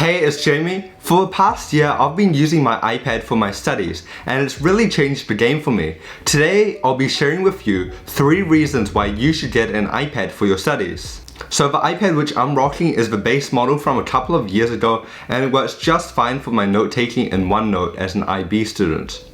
Hey, it's Jamie. For the past year, I've been using my iPad for my studies, and it's really changed the game for me. Today, I'll be sharing with you 3 reasons why you should get an iPad for your studies. So the iPad which I'm rocking is the base model from a couple of years ago, and it works just fine for my note-taking in OneNote as an IB student.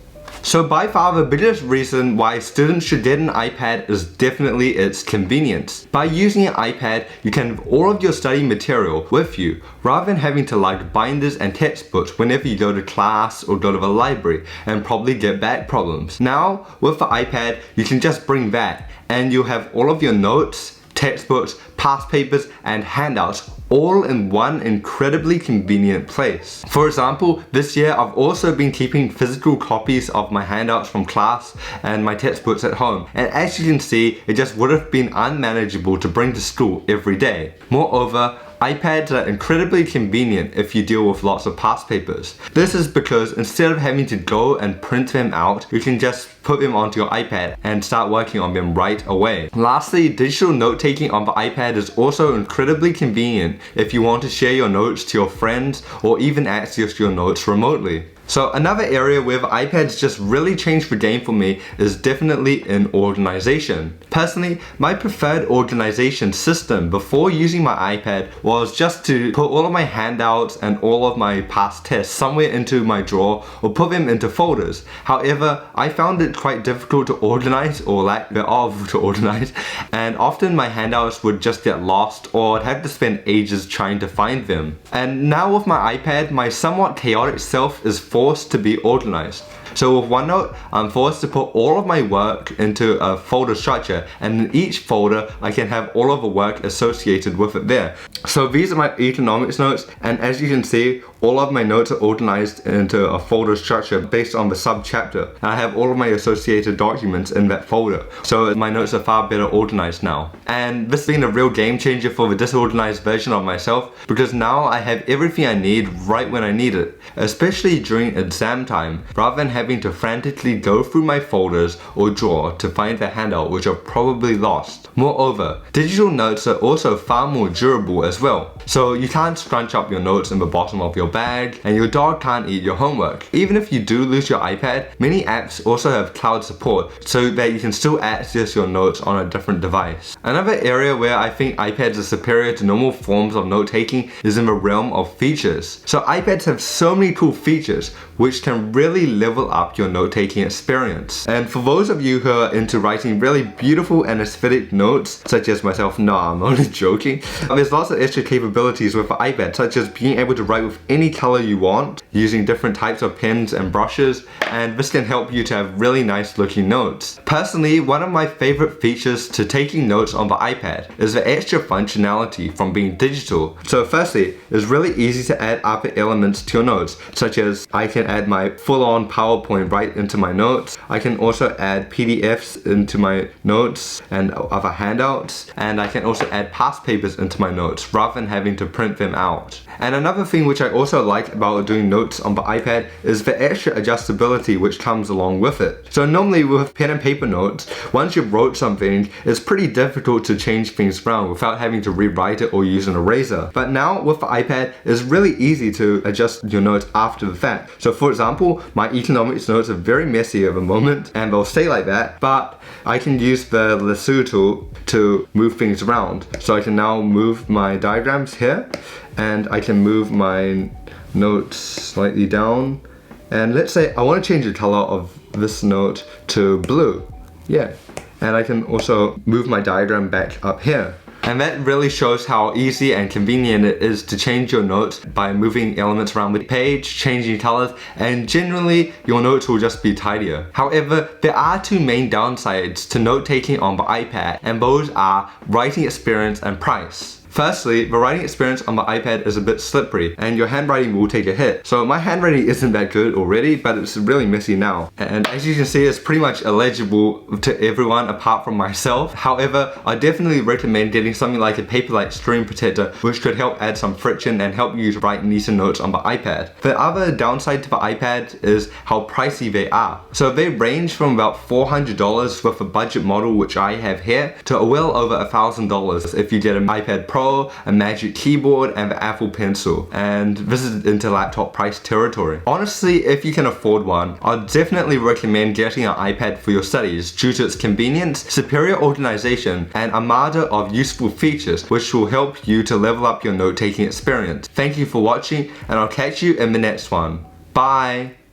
So by far the biggest reason why students should get an iPad is definitely its convenience. By using an iPad, you can have all of your study material with you, rather than having to lug binders and textbooks whenever you go to class or go to the library and probably get back problems. Now, with the iPad, you can just bring that and you'll have all of your notes, textbooks, past papers, and handouts all in one incredibly convenient place. For example, this year I've also been keeping physical copies of my handouts from class and my textbooks at home, and as you can see, it just would have been unmanageable to bring to school every day. Moreover, iPads are incredibly convenient if you deal with lots of past papers. This is because instead of having to go and print them out, you can just put them onto your iPad and start working on them right away. Lastly, digital note-taking on the iPad is also incredibly convenient if you want to share your notes to your friends or even access your notes remotely. So another area where the iPads just really changed the game for me is definitely in organization. Personally, my preferred organization system before using my iPad was just to put all of my handouts and all of my past tests somewhere into my drawer or put them into folders. However, I found it quite difficult to organize, or lack thereof to organize, and often my handouts would just get lost or I'd have to spend ages trying to find them. And now with my iPad, my somewhat chaotic self is forced to be organized. So with OneNote, I'm forced to put all of my work into a folder structure, and in each folder I can have all of the work associated with it there. So these are my economics notes, and as you can see, all of my notes are organized into a folder structure based on the sub-chapter. And I have all of my associated documents in that folder. So my notes are far better organized now. And this has been a real game changer for the disorganized version of myself, because now I have everything I need right when I need it, especially during exam time, rather than having to frantically go through my folders or drawer to find the handout which I've probably lost. Moreover, digital notes are also far more durable as well. So you can't scrunch up your notes in the bottom of your bag, and your dog can't eat your homework. Even if you do lose your iPad, many apps also have cloud support so that you can still access your notes on a different device. Another area where I think iPads are superior to normal forms of note-taking is in the realm of features. So iPads have so many cool features which can really level up your note-taking experience. And for those of you who are into writing really beautiful and aesthetic notes, such as myself, no, I'm only joking, there's lots of extra capabilities with the iPad, such as being able to write with any color you want, using different types of pens and brushes, and this can help you to have really nice looking notes. Personally, one of my favorite features to taking notes on the iPad is the extra functionality from being digital. So firstly, it's really easy to add other elements to your notes, such as I can add my full-on PowerPoint right into my notes. I can also add PDFs into my notes and other handouts, and I can also add past papers into my notes rather than having to print them out. And another thing which I also like about doing notes on the iPad is the extra adjustability which comes along with it. So normally with pen and paper notes, once you've wrote something, it's pretty difficult to change things around without having to rewrite it or use an eraser. But now with the iPad, it's really easy to adjust your notes after the fact. So for example, my economics notes are very messy at the moment, and they'll stay like that, but I can use the lasso tool to move things around. So I can now move my diagrams here, and I can move my notes slightly down, and let's say I want to change the color of this note to blue. Yeah, and I can also move my diagram back up here. And that really shows how easy and convenient it is to change your notes by moving elements around the page, changing colors, and generally your notes will just be tidier. However, there are 2 main downsides to note-taking on the iPad, and those are writing experience and price. Firstly, the writing experience on the iPad is a bit slippery and your handwriting will take a hit. So my handwriting isn't that good already, but it's really messy now. And as you can see, it's pretty much illegible to everyone apart from myself. However, I definitely recommend getting something like a paperless screen protector, which could help add some friction and help you to write neater notes on the iPad. The other downside to the iPad is how pricey they are. So they range from about $400 with a budget model, which I have here, to well over $1,000 if you get an iPad Pro Pro, a Magic Keyboard, and the Apple Pencil. And this is into laptop price territory. Honestly, if you can afford one, I'd definitely recommend getting an iPad for your studies due to its convenience, superior organization, and armada of useful features which will help you to level up your note-taking experience. Thank you for watching, and I'll catch you in the next one. Bye!